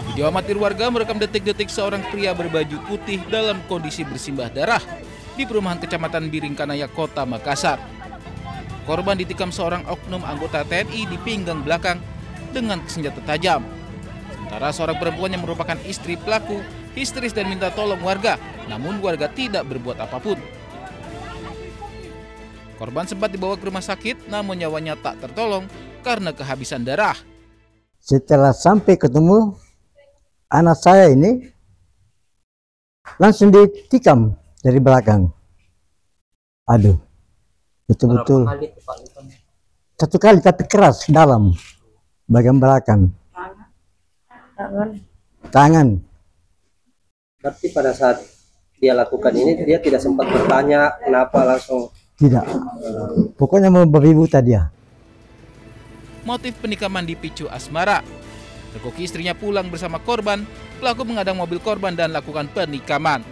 Video amatir warga merekam detik-detik seorang pria berbaju putih dalam kondisi bersimbah darah di perumahan Kecamatan Biringkanaya, Kota Makassar. Korban ditikam seorang oknum anggota TNI di pinggang belakang dengan senjata tajam. Sementara seorang perempuan yang merupakan istri pelaku histeris dan minta tolong warga, namun warga tidak berbuat apapun. Korban sempat dibawa ke rumah sakit, namun nyawanya tak tertolong karena kehabisan darah. Setelah sampai ketemu, anak saya ini langsung ditikam dari belakang. Aduh, betul-betul. Satu kali tapi keras dalam bagian belakang. Tangan. Berarti pada saat dia lakukan ini dia tidak sempat bertanya kenapa langsung? Tidak. Pokoknya mau berributan dia. Motif penikaman dipicu asmara. Rekoki istrinya pulang bersama korban, pelaku mengadang mobil korban dan lakukan penikaman.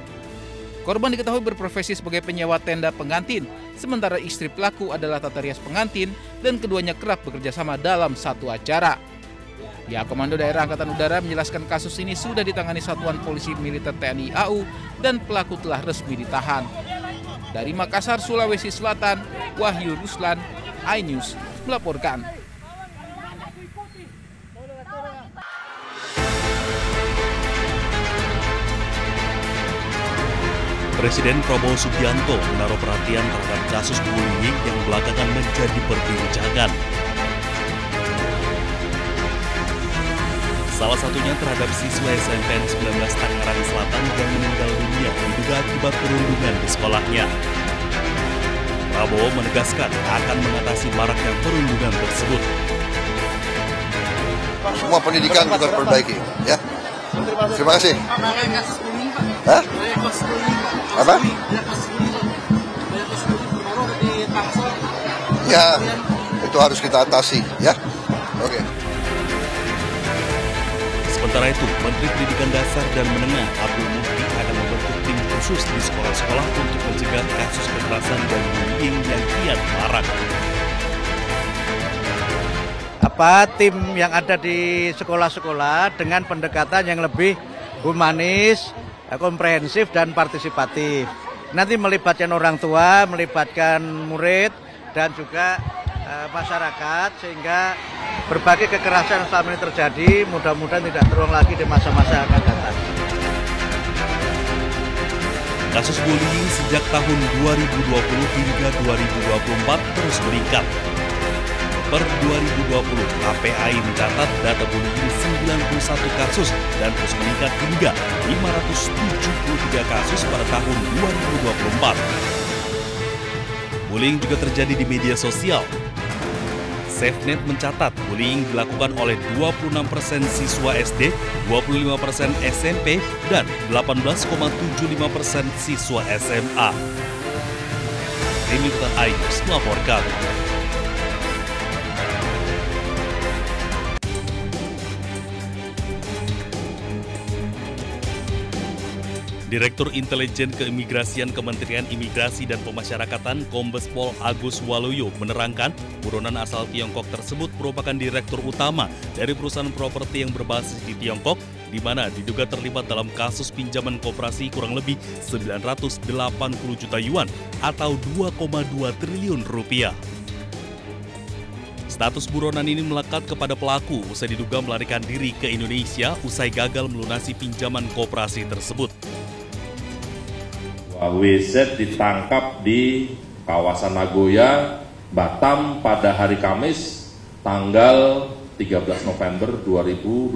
Korban diketahui berprofesi sebagai penyewa tenda pengantin, sementara istri pelaku adalah tata rias pengantin dan keduanya kerap bekerja sama dalam satu acara. Pihak Komando Daerah Angkatan Udara menjelaskan kasus ini sudah ditangani Satuan Polisi Militer TNI AU dan pelaku telah resmi ditahan. Dari Makassar, Sulawesi Selatan, Wahyu Ruslan, iNews melaporkan. Presiden Prabowo Subianto menaruh perhatian terhadap kasus bullying yang belakangan menjadi perbincangan. Salah satunya terhadap siswa SMPN 19 Tangerang Selatan yang meninggal dunia diduga akibat perundungan di sekolahnya. Prabowo menegaskan akan mengatasi maraknya perundungan tersebut. Semua pendidikan kita perbaiki, ya. Terima kasih. Hah? Apa? Ya, itu harus kita atasi, ya. Oke. Sementara itu, Menteri Pendidikan Dasar dan Menengah Abdul Mufti akan membentuk tim khusus di sekolah-sekolah untuk mencegah kasus kekerasan dan bullying yang kian marak. Tim yang ada di sekolah-sekolah dengan pendekatan yang lebih humanis, komprehensif dan partisipatif. Nanti melibatkan orang tua, melibatkan murid dan juga masyarakat sehingga berbagai kekerasan yang selama ini terjadi mudah-mudahan tidak terulang lagi di masa-masa akan datang. Kasus bullying sejak tahun 2020 hingga 2024 terus meningkat. Per 2020, KPAI mencatat data bullying 91 kasus dan terus meningkat hingga 573 kasus pada tahun 2024. Bullying juga terjadi di media sosial. SafeNet mencatat bullying dilakukan oleh 26% siswa SD, 25% SMP, dan 18,75% siswa SMA. Tim Liputan iNews melaporkan. Direktur Intelijen Keimigrasian Kementerian Imigrasi dan Pemasyarakatan Kombes Pol Agus Waluyo menerangkan buronan asal Tiongkok tersebut merupakan direktur utama dari perusahaan properti yang berbasis di Tiongkok, di mana diduga terlibat dalam kasus pinjaman koperasi kurang lebih 980 juta yuan atau 2,2 triliun rupiah. Status buronan ini melekat kepada pelaku usai diduga melarikan diri ke Indonesia usai gagal melunasi pinjaman koperasi tersebut. WZ ditangkap di kawasan Nagoya, Batam pada hari Kamis tanggal 13 November 2025.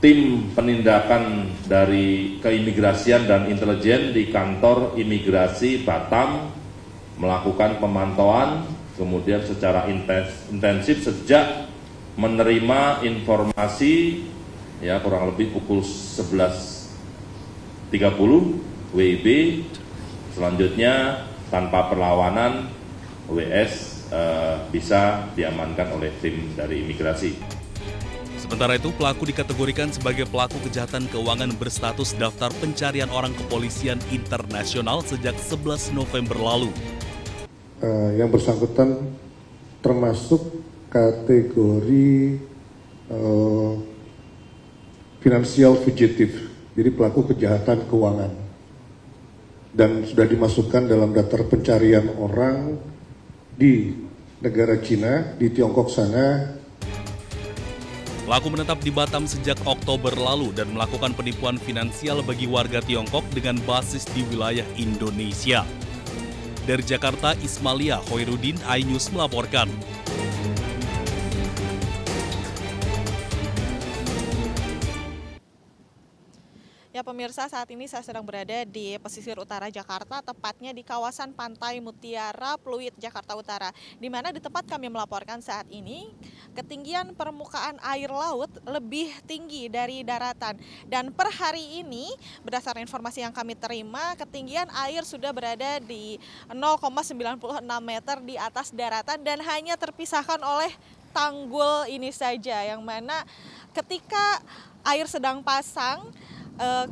Tim penindakan dari Keimigrasian dan Intelijen di kantor imigrasi Batam melakukan pemantauan, kemudian secara intensif sejak menerima informasi ya kurang lebih pukul 11.30 WIB, selanjutnya tanpa perlawanan WS bisa diamankan oleh tim dari imigrasi. Sementara itu, pelaku dikategorikan sebagai pelaku kejahatan keuangan berstatus daftar pencarian orang kepolisian internasional sejak 11 November lalu. yang bersangkutan termasuk kategori financial fugitive, jadi pelaku kejahatan keuangan, dan sudah dimasukkan dalam daftar pencarian orang di negara Cina, di Tiongkok sana. Pelaku menetap di Batam sejak Oktober lalu dan melakukan penipuan finansial bagi warga Tiongkok dengan basis di wilayah Indonesia. Dari Jakarta, Ismalia Hoirudin, iNews melaporkan. Ya pemirsa, saat ini saya sedang berada di pesisir utara Jakarta, tepatnya di kawasan Pantai Mutiara, Pluit, Jakarta Utara. Di mana di tempat kami melaporkan saat ini, ketinggian permukaan air laut lebih tinggi dari daratan. Dan per hari ini, berdasarkan informasi yang kami terima, ketinggian air sudah berada di 0,96 meter di atas daratan dan hanya terpisahkan oleh tanggul ini saja. Yang mana ketika air sedang pasang,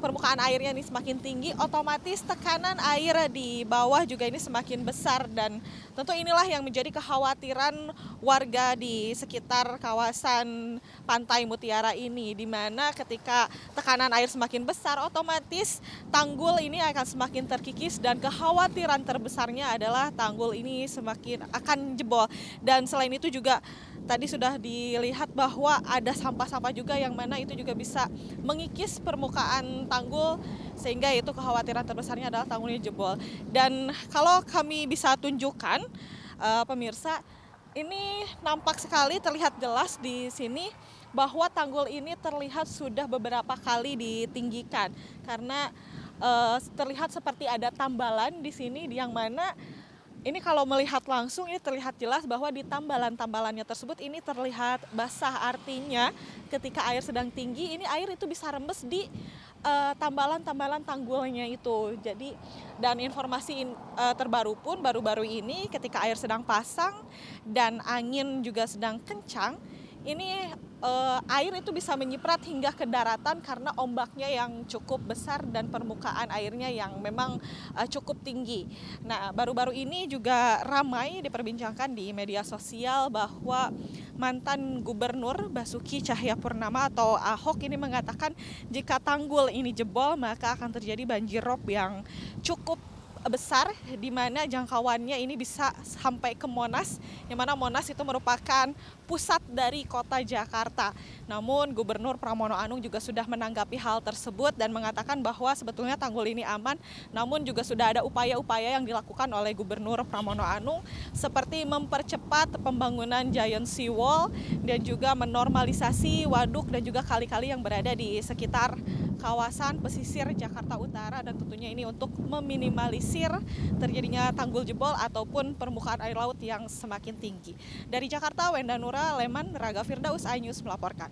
permukaan airnya ini semakin tinggi, otomatis tekanan air di bawah juga ini semakin besar, dan tentu inilah yang menjadi kekhawatiran warga di sekitar kawasan Pantai Mutiara ini, di mana ketika tekanan air semakin besar, otomatis tanggul ini akan semakin terkikis, dan kekhawatiran terbesarnya adalah tanggul ini semakin akan jebol. Dan selain itu juga tadi sudah dilihat bahwa ada sampah-sampah juga yang mana itu juga bisa mengikis permukaan tanggul, sehingga itu kekhawatiran terbesarnya adalah tanggulnya jebol. Dan kalau kami bisa tunjukkan pemirsa, ini nampak sekali, terlihat jelas di sini bahwa tanggul ini terlihat sudah beberapa kali ditinggikan, karena terlihat seperti ada tambalan di sini, yang mana ini kalau melihat langsung ini terlihat jelas bahwa di tambalan-tambalannya tersebut ini terlihat basah. Artinya ketika air sedang tinggi, ini air itu bisa rembes di tambalan-tambalan tanggulnya itu. Jadi, dan informasi terbaru pun baru-baru ini ketika air sedang pasang dan angin juga sedang kencang, ini air itu bisa menyiprat hingga ke daratan karena ombaknya yang cukup besar dan permukaan airnya yang memang cukup tinggi. Nah, baru-baru ini juga ramai diperbincangkan di media sosial bahwa mantan Gubernur Basuki Cahayapurnama atau Ahok ini mengatakan jika tanggul ini jebol maka akan terjadi banjirop yang cukup besar, di mana jangkauannya ini bisa sampai ke Monas, yang mana Monas itu merupakan pusat dari kota Jakarta. Namun Gubernur Pramono Anung juga sudah menanggapi hal tersebut dan mengatakan bahwa sebetulnya tanggul ini aman, namun juga sudah ada upaya-upaya yang dilakukan oleh Gubernur Pramono Anung seperti mempercepat pembangunan giant sea wall dan juga menormalisasi waduk dan juga kali-kali yang berada di sekitar kawasan pesisir Jakarta Utara, dan tentunya ini untuk meminimalisir terjadinya tanggul jebol ataupun permukaan air laut yang semakin tinggi. Dari Jakarta, Wenda Nura, Leman, Raga Firdaus, iNews melaporkan.